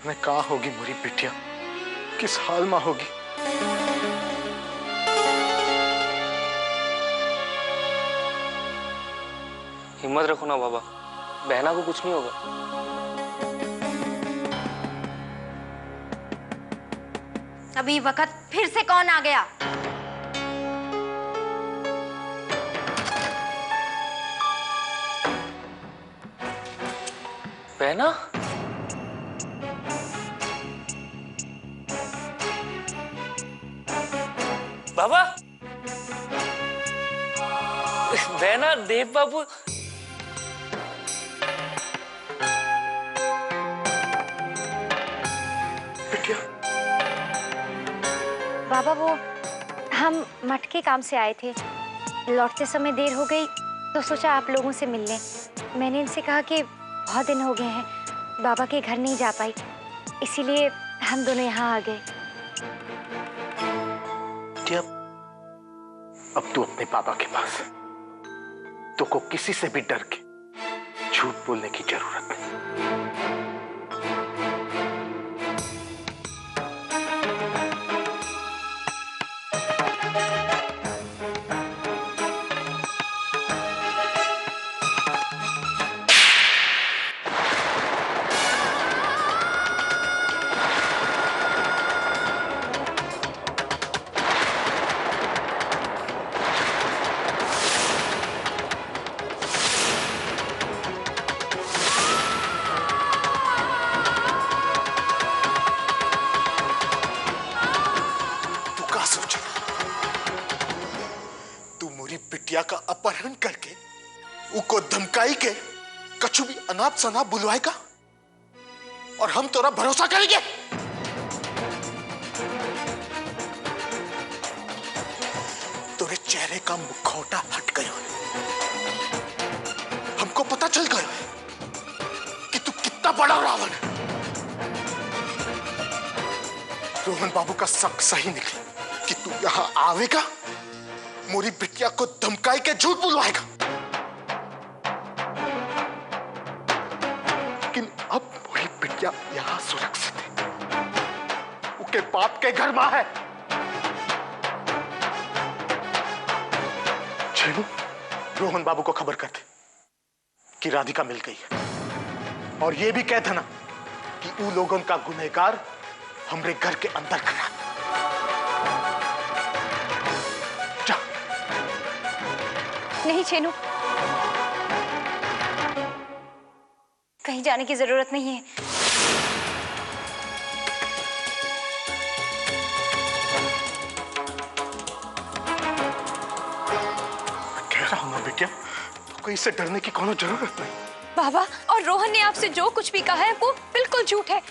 मैं कहाँ होगी मेरी बिटिया, किस हाल में होगी? हिम्मत रखो ना बाबा, बहना को कुछ नहीं होगा। अभी वक्त फिर से कौन आ गया? बहना, बाबा, बहना, देव बाबू। बिटिया, बाबा वो हम मठ के काम से आए थे, लौटते समय देर हो गई तो सोचा आप लोगों से मिल लें। मैंने इनसे कहा कि बहुत दिन हो गए हैं बाबा के घर नहीं जा पाई, इसीलिए हम दोनों यहाँ आ गए। बिटिया, अब तू अपने पापा के पास है, तो को किसी से भी डर के झूठ बोलने की जरूरत नहीं। बिटिया का अपहरण करके उको धमकाई के कछु भी अनाप शनाप बुलवाएगा और हम तोरा भरोसा करेंगे? तोरे चेहरे का मुखौटा हट गया, हमको पता चल गया कि तू कितना बड़ा रावण है। रोहन बाबू का शक सही निकला कि तू यहां आवेगा, मोरी बिटिया को धमकाई के झूठ बुलवाएगा। लेकिन अब मोरी बिटिया यहां सुरक्षित है, उसके बाप के घर में है। छेनू, रोहन बाबू को खबर कर दे कि राधिका मिल गई है, और ये भी कह देना कि उन लोगों का गुनहगार हमरे घर के अंदर खड़ा। नहीं छेनू, कहीं जाने की जरूरत नहीं है। कह रहा हूं ना बिटिया, तो कहीं से डरने की कोनो जरूरत नहीं। बाबा, और रोहन ने आपसे जो कुछ भी कहा है वो बिल्कुल झूठ है।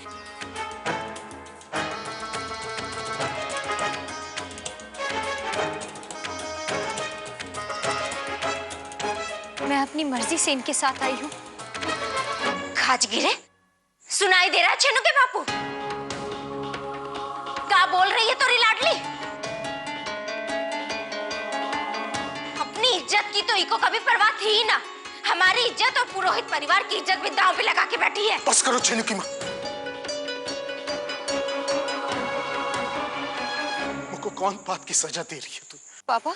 मैं अपनी मर्जी से इनके साथ आई हूँ। खाजगिरे, सुनाई दे रहा है छेनू के बापू? क्या बोल रही है तोरी लाडली? अपनी इज्जत की तो इको कभी परवाह थी ही ना। हमारी इज्जत और पुरोहित परिवार की इज्जत भी दांव पे लगा के बैठी है। बस करो छेनू की मां, मुझको कौन बात की सजा दे रही है तू? पापा,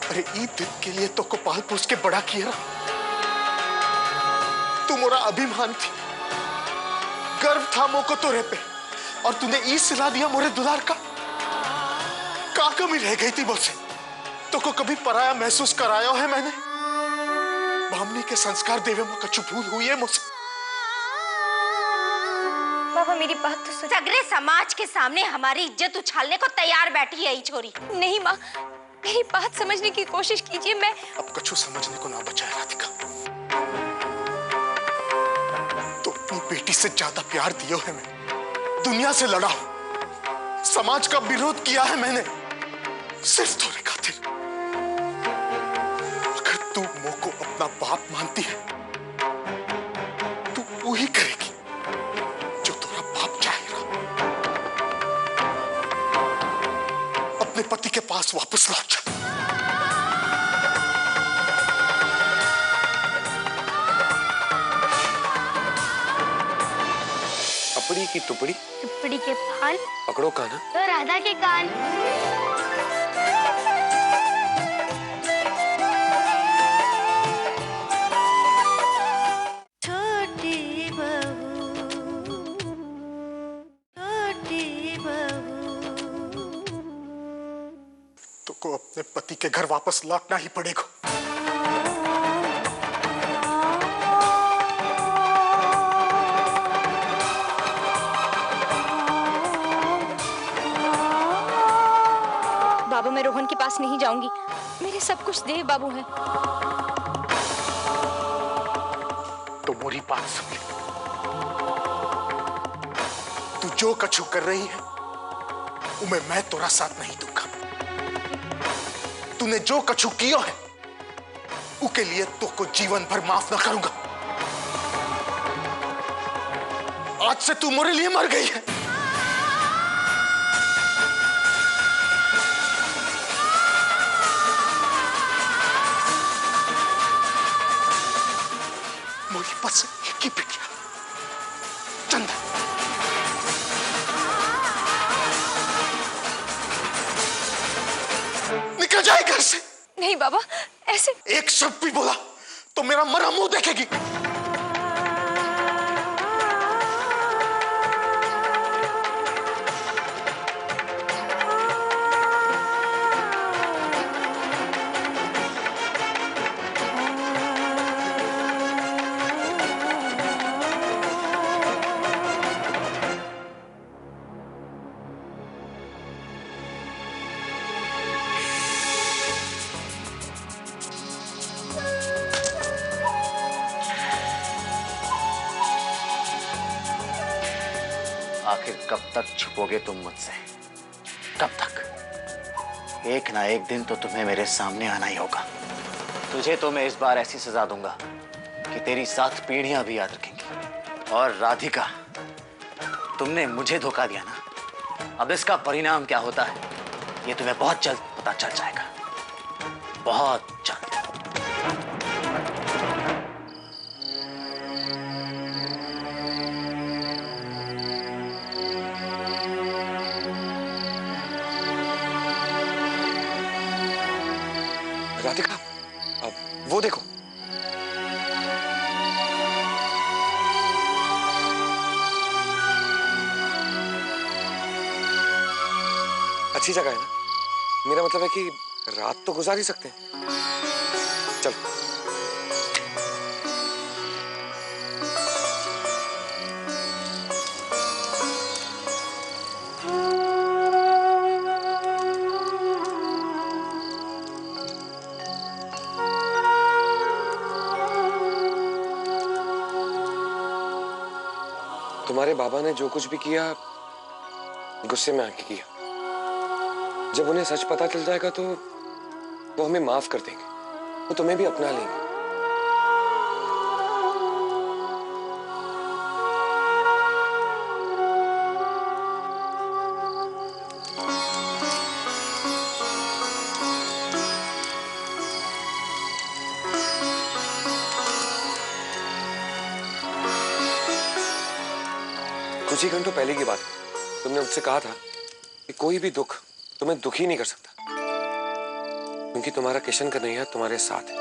अरे ईद दिन के लिए तो को पाल पोस के बड़ा किया, तू मोरा अभिमान थी, गर्व था मोको तोरे पे, और तूने ईद सिला दिया मोरे दुलार का। का कमी रह गई थी मुझसे? तो को कभी पराया महसूस कराया है मैंने? बामनी के संस्कार देवे में कछु भूल हुई है मुझसे? बाबा मेरी बात तो सुन। सगरे समाज के सामने हमारी इज्जत उछालने को तैयार बैठी है ये छोरी। नहीं माँ, मेरी बात समझने की कोशिश कीजिए। मैं अब कछु समझने को ना बचा है राधिका। तो अपनी बेटी से ज्यादा प्यार दियो है मैं, दुनिया से लड़ा हूं, समाज का विरोध किया है मैंने, सिर्फ थोड़े खातिर। अगर तू मोको अपना बाप मानती है, तू वही करेगी जो तेरा बाप चाहेगा। अपने पति के पास वापस लौट जा। टुपड़ी की टुपड़ी, टुकड़ी के पान पकड़ो कान्हा। तो राधा के कान। छोटी बहू, छोटी बहू। तुमको अपने पति के घर वापस लौटना ही पड़ेगा। बाबू मैं रोहन के पास नहीं जाऊंगी। मेरे सब कुछ देव बाबू हैं। तो मोरी बात सुन ले। तू जो कछु कर रही है उमे मैं तोरा साथ नहीं दूंगा। तूने जो कछु किया है उसके लिए तुझको जीवन भर माफ ना करूंगा। आज से तू मेरे लिए मर गई है। मोरी बस एक ही बिटिया चंदन। निकल जाए घर से। नहीं बाबा, ऐसे एक शब्द भी बोला तो मेरा मरा मुंह देखेगी। आखिर कब तक छुपोगे तुम मुझसे? कब तक? एक ना एक दिन तो तुम्हें मेरे सामने आना ही होगा। तुझे तो मैं इस बार ऐसी सजा दूंगा कि तेरी 7 पीढ़ियां भी याद रखेंगी। और राधिका, तुमने मुझे धोखा दिया ना, अब इसका परिणाम क्या होता है ये तुम्हें बहुत जल्द पता चल जाएगा, बहुत जल्द। राधिका, वो देखो। अच्छी जगह है ना? मेरा मतलब है कि रात तो गुजार ही सकते हैं। चलो। तुम्हारे बाबा ने जो कुछ भी किया गुस्से में आके किया। जब उन्हें सच पता चल जाएगा तो वो हमें माफ कर देंगे, वो तुम्हें भी अपना लेंगे। कुछ ही घंटों पहले की बात है, तुमने मुझसे कहा था कि कोई भी दुख तुम्हें दुखी नहीं कर सकता, क्योंकि तुम्हारा किशन कन्हैया तुम्हारे साथ है,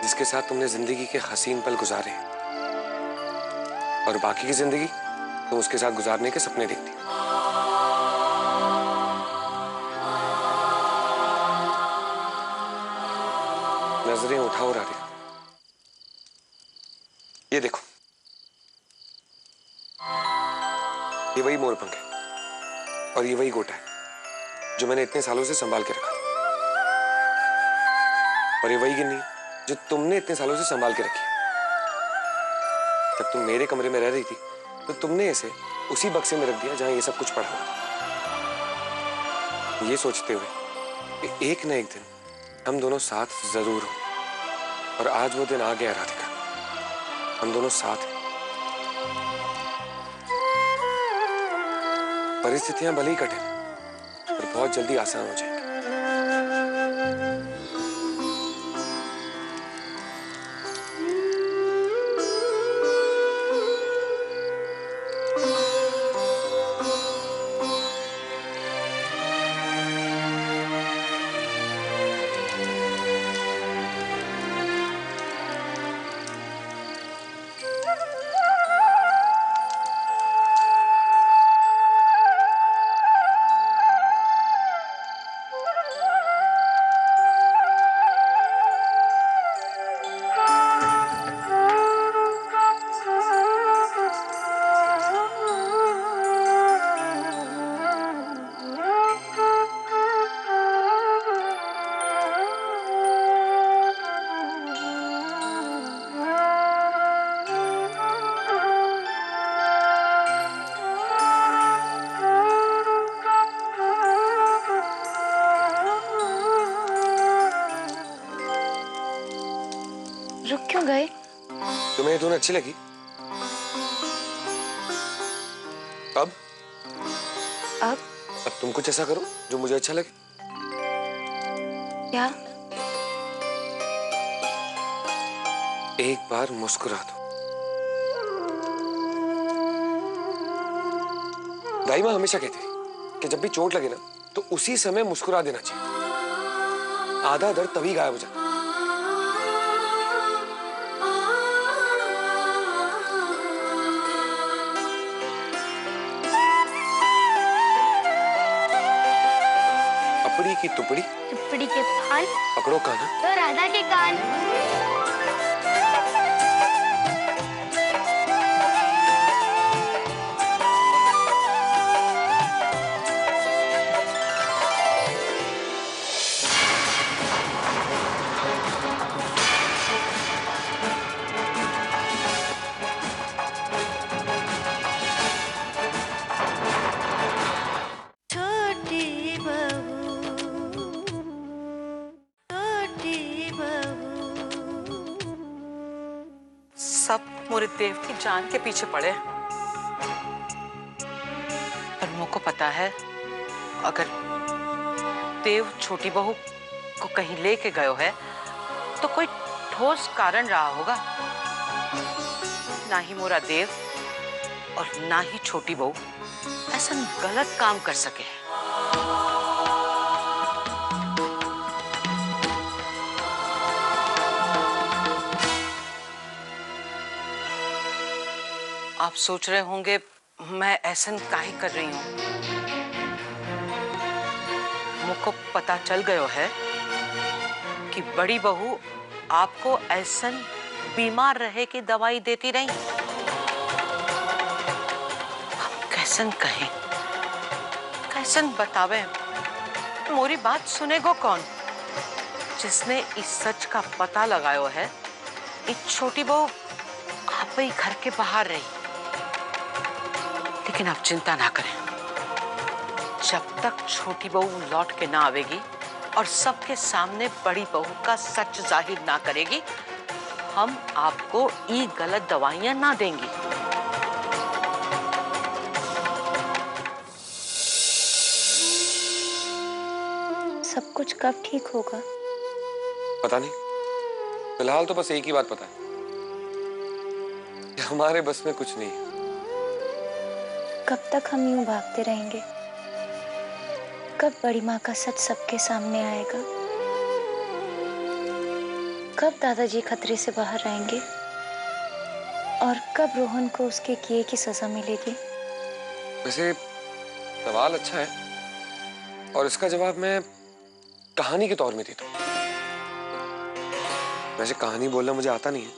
जिसके साथ तुमने जिंदगी के हसीन पल गुजारे हैं और बाकी की जिंदगी तुम उसके साथ गुजारने के सपने देखती। नजरें उठाओ राधिका, ये देखो, ये वही मोरपंख है और ये वही गोटा है जो मैंने इतने सालों से संभाल के रखा, और ये वही गिन्नी जो तुमने इतने सालों से संभाल के रखी। जब तुम मेरे कमरे में रह रही थी तो तुमने इसे उसी बक्से में रख दिया जहां ये सब कुछ पड़ा हुआ, ये सोचते हुए कि एक न एक दिन हम दोनों साथ जरूर हो। और आज वो दिन आ गया राधिका, हम दोनों साथ हैं। परिस्थितियां भले ही कठिन पर बहुत जल्दी आसान हो जाएंगी। क्यों गए? तुम्हें ये धुन अच्छी लगी? अब तुम कुछ ऐसा करो जो मुझे अच्छा लगे। क्या? एक बार मुस्कुरा दो। दाई माँ हमेशा कहती थी कि जब भी चोट लगे ना तो उसी समय मुस्कुरा देना चाहिए, आधा दर्द तभी गायब हो जाता। अपड़ी की टुपड़ी, टुकड़ी के फाल पकड़ो कान्हा। तो राधा के कान। छोटी बहू, छोटी बहू। सब मोरे देव की जान के पीछे पड़े, पर मुझको पता है अगर देव छोटी बहू को कहीं लेके गयो है तो कोई ठोस कारण रहा होगा। ना ही मोरा देव और ना ही छोटी बहू ऐसा गलत काम कर सके। आप सोच रहे होंगे मैं ऐसा काहे कर रही हूं। मुझको पता चल गयो है कि बड़ी बहू आपको ऐसा बीमार रहे की दवाई देती रही। हम कैसन कहें, कैसन बतावे, मोरी बात सुनेगो कौन? जिसने इस सच का पता लगायो है इस छोटी बहू आप ही घर के बाहर रही। लेकिन आप चिंता ना करें, जब तक छोटी बहू लौट के ना आवेगी और सबके सामने बड़ी बहू का सच जाहिर ना करेगी, हम आपको ये गलत दवाइयां ना देंगी। सब कुछ कब ठीक होगा? पता नहीं, फिलहाल तो बस एक ही बात पता है कि हमारे बस में कुछ नहीं है। कब तक हम यूं भागते रहेंगे? कब बड़ी माँ का सच सबके सामने आएगा? कब दादाजी खतरे से बाहर आएंगे? और कब रोहन को उसके किए की सजा मिलेगी? वैसे सवाल अच्छा है और इसका जवाब मैं कहानी के तौर में देता हूँ। वैसे कहानी बोलना मुझे आता नहीं है,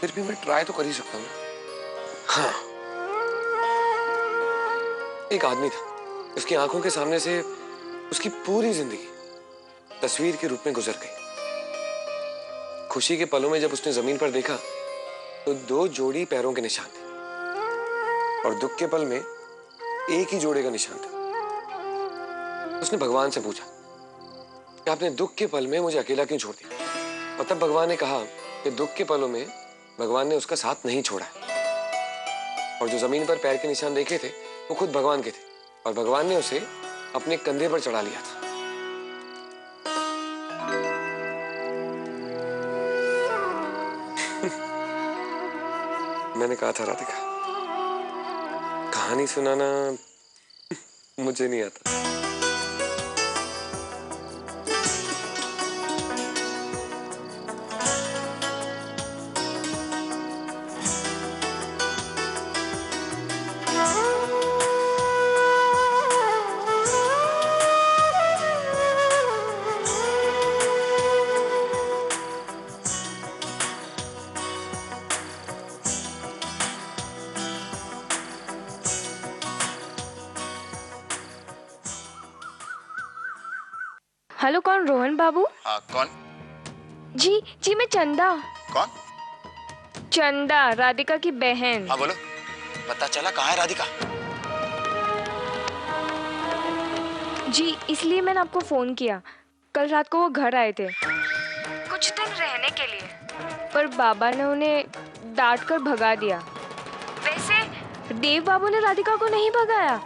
फिर भी मैं ट्राई तो कर ही सकता हूँ। हाँ, एक आदमी था, उसकी आंखों के सामने से उसकी पूरी जिंदगी तस्वीर के रूप में गुजर गई। खुशी के पलों में जब उसने जमीन पर देखा तो 2 जोड़ी पैरों के निशान थे और दुख के पल में एक ही जोड़े का निशान था। उसने भगवान से पूछा कि आपने दुख के पल में मुझे अकेला क्यों छोड़ दिया? और तब भगवान ने कहा कि दुख के पलों में भगवान ने उसका साथ नहीं छोड़ा है। और जो जमीन पर पैर के निशान देखे थे वो खुद भगवान के थे और भगवान ने उसे अपने कंधे पर चढ़ा लिया था। मैंने कहा था राधिका, कहानी सुनाना मुझे नहीं आता। हेलो, कौन? रोहन बाबू? हाँ, कौन? जी मैं चंदा। कौन? चंदा, राधिका की बहन। हाँ बोलो। पता चला कहाँ है राधिका? जी इसलिए मैंने आपको फोन किया। कल रात को वो घर आए थे कुछ दिन रहने के लिए। पर बाबा ने उन्हें डांट कर भगा दिया। वैसे देव बाबू ने राधिका को नहीं भगाया,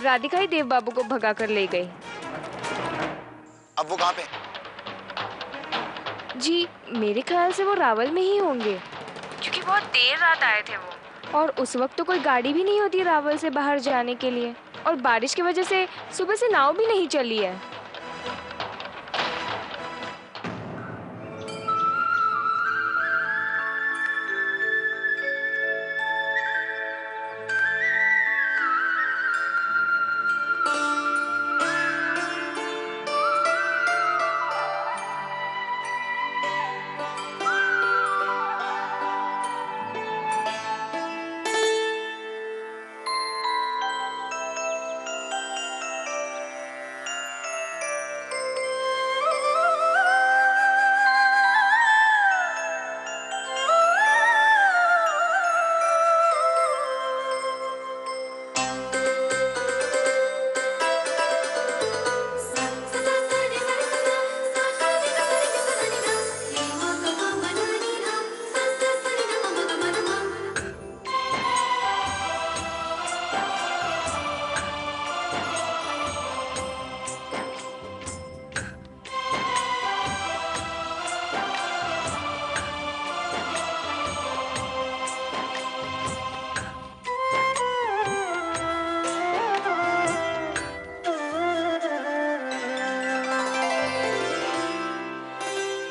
राधिका ही देव बाबू को भगा कर ले गई। अब वो कहाँ पे? जी मेरे ख्याल से वो रावल में ही होंगे, क्योंकि बहुत देर रात आए थे वो, और उस वक्त तो कोई गाड़ी भी नहीं होती रावल से बाहर जाने के लिए, और बारिश की वजह से सुबह से नाव भी नहीं चली है।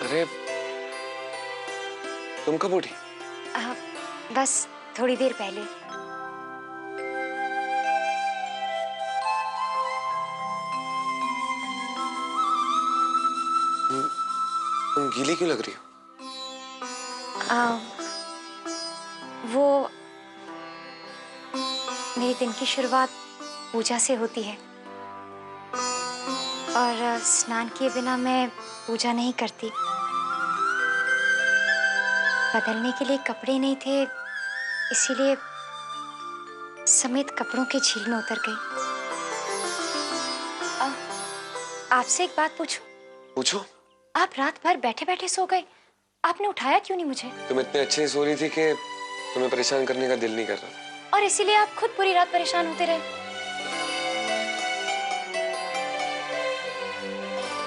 अरे तुम कब उठी? बस थोड़ी देर पहले। तुम गीली क्यों लग रही हो? वो मेरे दिन की शुरुआत पूजा से होती है, और स्नान किए बिना मैं पूजा नहीं करती। बदलने के लिए कपड़े नहीं थे, इसीलिए समेत कपड़ों के झील में उतर गई। आपसे एक बात पूछूं? पूछो। आप रात भर बैठे बैठे सो गए, आपने उठाया क्यों नहीं मुझे? तुम इतने अच्छे से सो रही थी कि तुम्हें परेशान करने का दिल नहीं कर रहा, और इसीलिए आप खुद पूरी रात परेशान होते रहे।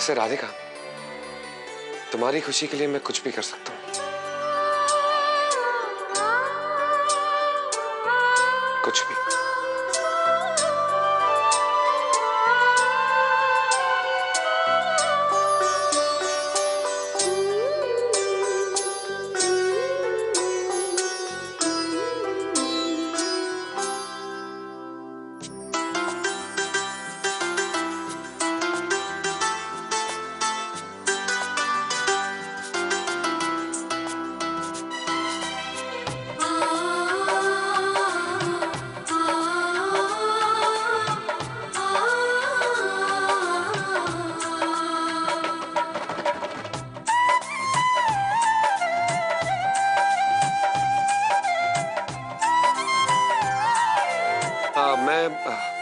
से राधिका, तुम्हारी खुशी के लिए मैं कुछ भी कर सकता हूँ। कुछ भी।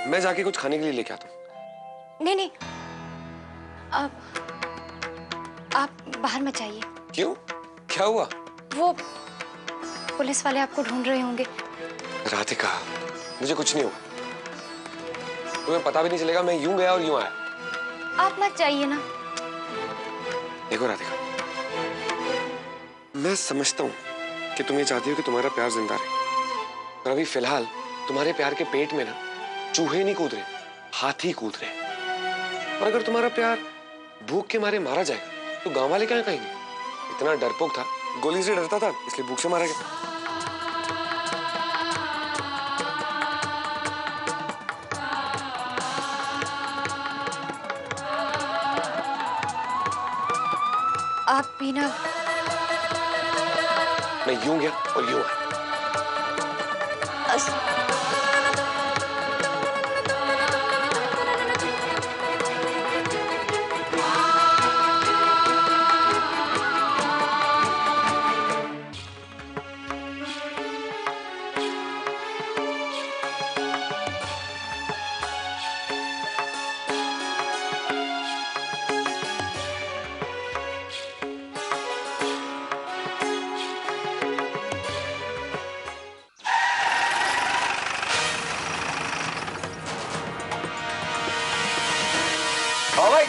मैं जाके कुछ खाने के लिए लेके आता हूँ। नहीं नहीं, आप बाहर मत जाइए। क्यों? क्या हुआ? वो पुलिस वाले आपको ढूंढ रहे होंगे। राधिका, मुझे कुछ नहीं हुआ। तुम्हें पता भी नहीं चलेगा, मैं यूं गया और यूं आया। आप मत जाइए ना। देखो राधिका, मैं समझता हूँ कि तुम ये चाहती हो कि तुम्हारा प्यार जिंदा रहे, पर अभी फिलहाल तुम्हारे प्यार के पेट में ना चूहे नहीं कूद रहे, हाथी कूद रहे। और अगर तुम्हारा प्यार भूख के मारे मारा जाएगा तो गांव वाले क्या कहेंगे? इतना डरपोक था, गोली से डरता था, इसलिए भूख से मारा गया। आप भी ना। मैं यूं गया और यूं आया। ओ भाई